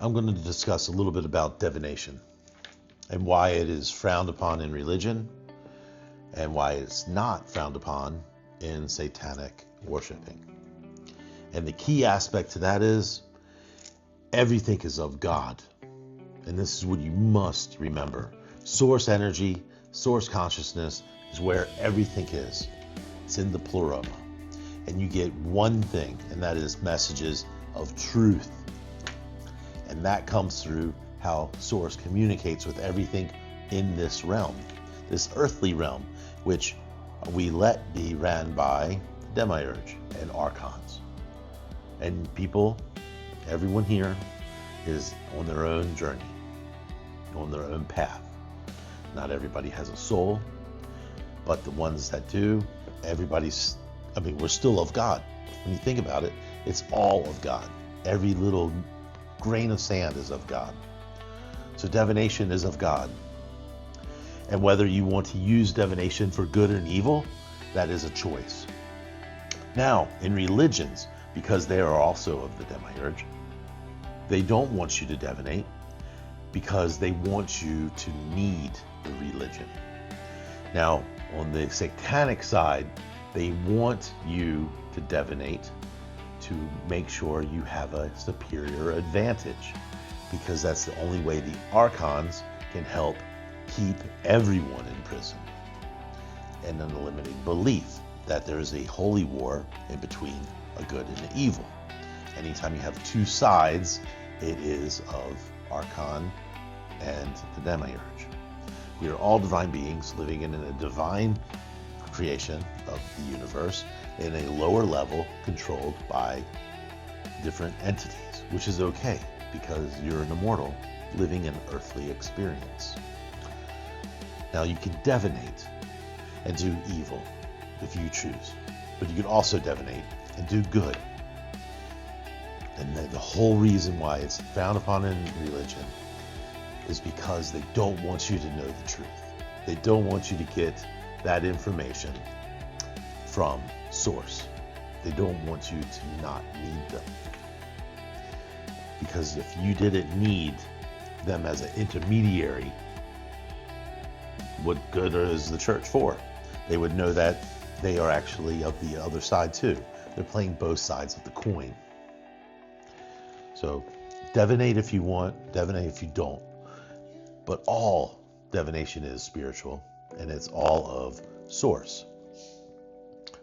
I'm going to discuss a little bit about divination and why it is frowned upon in religion and why it's not frowned upon in satanic worshiping. And the key aspect to that is everything is of God. And this is what you must remember. Source energy, source consciousness is where everything is. It's in the pleroma. And you get one thing, and that is messages of truth. And that comes through how source communicates with everything in this realm, this earthly realm, which we let be ran by demiurge and archons. And people, everyone here is on their own journey, on their own path. Not everybody has a soul, but the ones that do, we're still of God. When you think about it, it's all of God. Every little grain of sand is of God. So divination is of God. And whether you want to use divination for good and evil, that is a choice. Now, in religions, because they are also of the demiurge, they don't want you to divinate because they want you to need the religion. Now, on the satanic side, they want you to divinate to make sure you have a superior advantage, because that's the only way the archons can help keep everyone in prison. And an unlimited belief that there is a holy war in between a good and an evil. Anytime you have two sides, it is of archon and the demiurge. We are all divine beings living in a divine creation of the universe in a lower level controlled by different entities, which is okay because you're an immortal living an earthly experience. Now you can divinate and do evil if you choose, but you can also divinate and do good. And the whole reason why it's frowned upon in religion is because they don't want you to know the truth. They don't want you to get that information from source. They don't want you to not need them. Because if you didn't need them as an intermediary, what good is the church for? They would know that they are actually of the other side too. They're playing both sides of the coin. So divinate if you want, divinate if you don't. But all divination is spiritual, and it's all of source,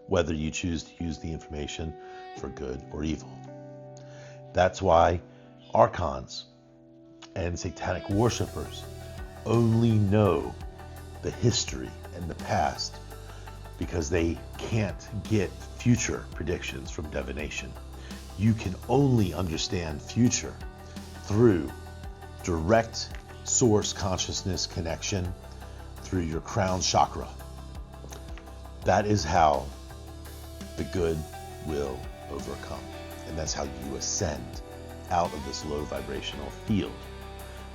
whether you choose to use the information for good or evil. That's why archons and satanic worshipers only know the history and the past, because they can't get future predictions from divination. You can only understand future through direct source consciousness connection through your crown chakra. That is how the good will overcome. And that's how you ascend out of this low vibrational field,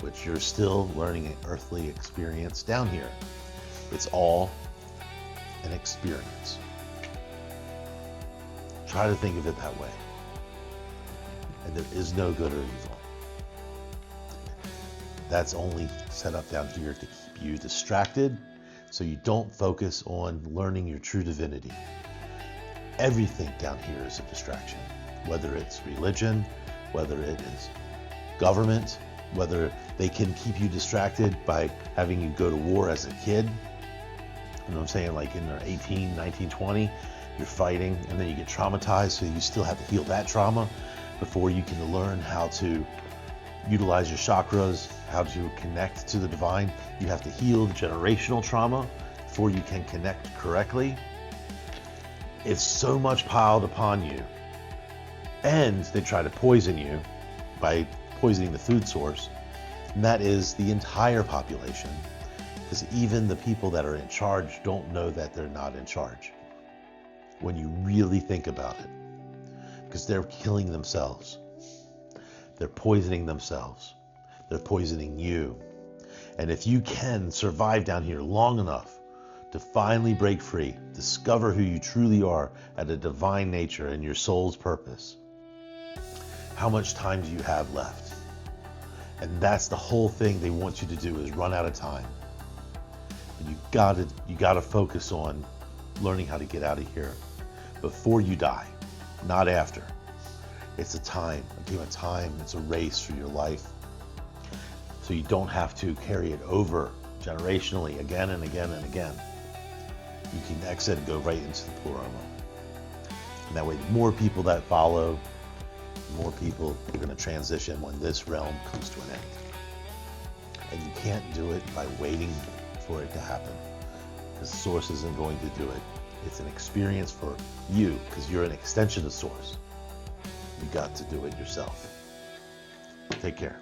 which you're still learning an earthly experience down here. It's all an experience. Try to think of it that way. And there is no good or evil. That's only set up down here to keep you distracted so you don't focus on learning your true divinity. Everything down here is a distraction, whether it's religion, whether it is government, whether they can keep you distracted by having you go to war as a kid. You know what I'm saying? Like in 18, 19, 20, you're fighting and then you get traumatized, so you still have to heal that trauma before you can learn how to utilize your chakras, how to connect to the divine. You have to heal the generational trauma before you can connect correctly. It's so much piled upon you. And they try to poison you by poisoning the food source. And that is the entire population. Because even the people that are in charge don't know that they're not in charge when you really think about it. Because they're killing themselves. They're poisoning themselves. They're poisoning you. And if you can survive down here long enough to finally break free, discover who you truly are at a divine nature and your soul's purpose, how much time do you have left? And that's the whole thing they want you to do, is run out of time. And you gotta focus on learning how to get out of here before you die, not after. It's a game of time. It's a race for your life. So you don't have to carry it over generationally again and again and again. You can exit and go right into the pleroma. And that way, the more people that follow, the more people are going to transition when this realm comes to an end. And you can't do it by waiting for it to happen, because Source isn't going to do it. It's an experience for you, because you're an extension of Source. You got to do it yourself. Take care.